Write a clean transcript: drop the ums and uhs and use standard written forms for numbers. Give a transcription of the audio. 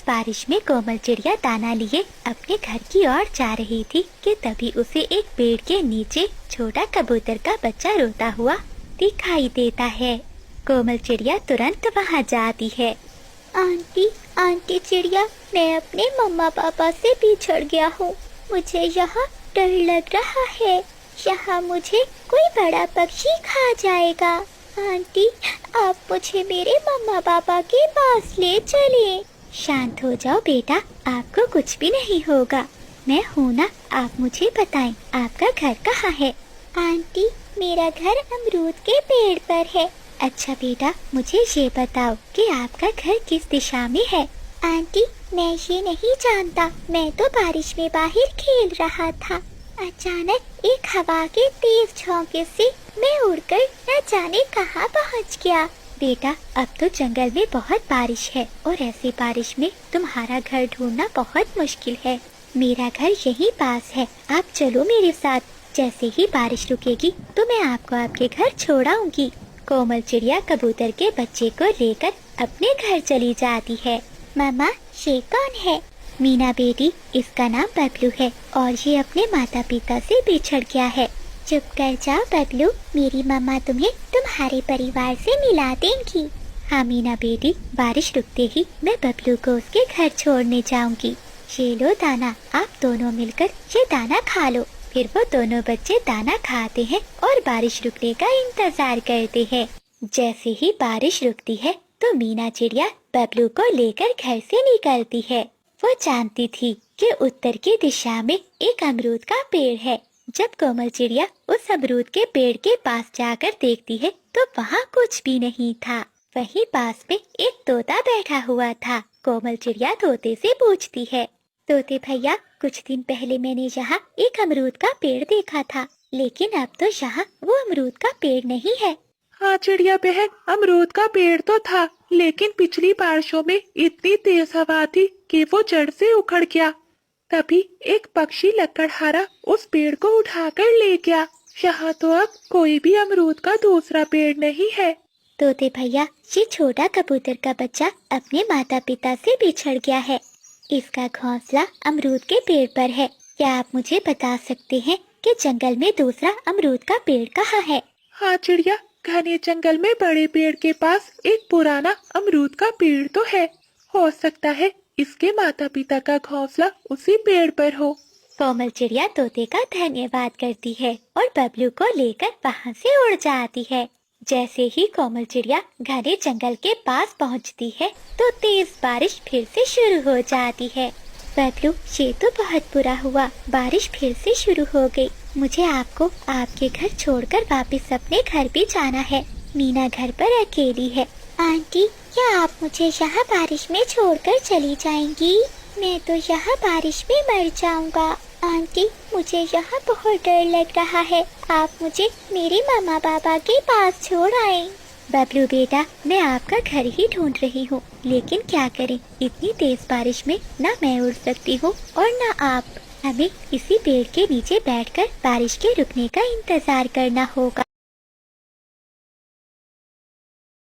बारिश में कोमल चिड़िया दाना लिए अपने घर की ओर जा रही थी कि तभी उसे एक पेड़ के नीचे छोटा कबूतर का बच्चा रोता हुआ दिखाई देता है। कोमल चिड़िया तुरंत वहां जाती है। आंटी, आंटी चिड़िया, मैं अपने मम्मा पापा से बिछड़ गया हूँ। मुझे यहाँ डर लग रहा है। यहाँ मुझे कोई बड़ा पक्षी खा जाएगा। आंटी, आप मुझे मेरे मम्मा पापा के पास ले चलें। शांत हो जाओ बेटा, आपको कुछ भी नहीं होगा। मैं हूँ ना, आप मुझे बताएं आपका घर कहाँ है। आंटी, मेरा घर अमरूद के पेड़ पर है। अच्छा बेटा, मुझे ये बताओ कि आपका घर किस दिशा में है। आंटी, मैं ये नहीं जानता, मैं तो बारिश में बाहर खेल रहा था। अचानक एक हवा के तेज झोंके से मैं उड़कर न जाने कहाँ पहुँच गया। बेटा, अब तो जंगल में बहुत बारिश है और ऐसी बारिश में तुम्हारा घर ढूंढना बहुत मुश्किल है। मेरा घर यहीं पास है, आप चलो मेरे साथ। जैसे ही बारिश रुकेगी तो मैं आपको आपके घर छोड़ाऊंगी। कोमल चिड़िया कबूतर के बच्चे को लेकर अपने घर चली जाती है। मामा, ये कौन है। मीना बेटी, इसका नाम बबलू है और ये अपने माता पिता से बिछड़ गया है। चुप कर जाओ बबलू, मेरी मम्मा तुम्हें तुम्हारे परिवार से मिला देंगी। हाँ मीना बेटी, बारिश रुकते ही मैं बबलू को उसके घर छोड़ने जाऊंगी। ये लो दाना, आप दोनों मिलकर ये दाना खा लो। फिर वो दोनों बच्चे दाना खाते हैं और बारिश रुकने का इंतजार करते हैं। जैसे ही बारिश रुकती है तो मीना चिड़िया बबलू को लेकर घर से निकलती है। वो जानती थी कि उत्तर की दिशा में एक अमरूद का पेड़ है। जब कोमल चिड़िया उस अमरूद के पेड़ के पास जाकर देखती है तो वहाँ कुछ भी नहीं था। वहीं पास में एक तोता बैठा हुआ था। कोमल चिड़िया तोते से पूछती है, तोते भैया, कुछ दिन पहले मैंने यहाँ एक अमरूद का पेड़ देखा था, लेकिन अब तो यहाँ वो अमरूद का पेड़ नहीं है। हाँ चिड़िया बहन, अमरूद का पेड़ तो था, लेकिन पिछली बारिशों में इतनी तेज हवा थी कि वो जड़ से उखड़ गया। तभी एक पक्षी लकड़हारा उस पेड़ को उठाकर ले गया। यहाँ तो अब कोई भी अमरूद का दूसरा पेड़ नहीं है। तोते भैया, ये छोटा कबूतर का बच्चा अपने माता पिता से बिछड़ गया है। इसका घोंसला अमरूद के पेड़ पर है। क्या आप मुझे बता सकते हैं कि जंगल में दूसरा अमरूद का पेड़ कहाँ है। हाँ चिड़िया, घने जंगल में बड़े पेड़ के पास एक पुराना अमरूद का पेड़ तो है। हो सकता है इसके माता पिता का घोंसला उसी पेड़ पर हो। कोमल चिड़िया तोते का धन्यवाद करती है और बबलू को लेकर वहाँ से उड़ जाती है। जैसे ही कोमल चिड़िया घने जंगल के पास पहुँचती है तो तेज बारिश फिर से शुरू हो जाती है। बबलू, ये तो बहुत बुरा हुआ, बारिश फिर से शुरू हो गई। मुझे आपको आपके घर छोड़कर वापस अपने घर भी जाना है। मीना घर पर अकेली है। आंटी, क्या आप मुझे यहाँ बारिश में छोड़कर चली जाएंगी। मैं तो यहाँ बारिश में मर जाऊँगा। आंटी, मुझे यहाँ बहुत डर लग रहा है, आप मुझे मेरे मामा पापा के पास छोड़ आए। बबलू बेटा, मैं आपका घर ही ढूंढ रही हूँ, लेकिन क्या करें, इतनी तेज बारिश में ना मैं उड़ सकती हूँ और ना आप। हमें इसी पेड़ के नीचे बैठकर बारिश के रुकने का इंतजार करना होगा।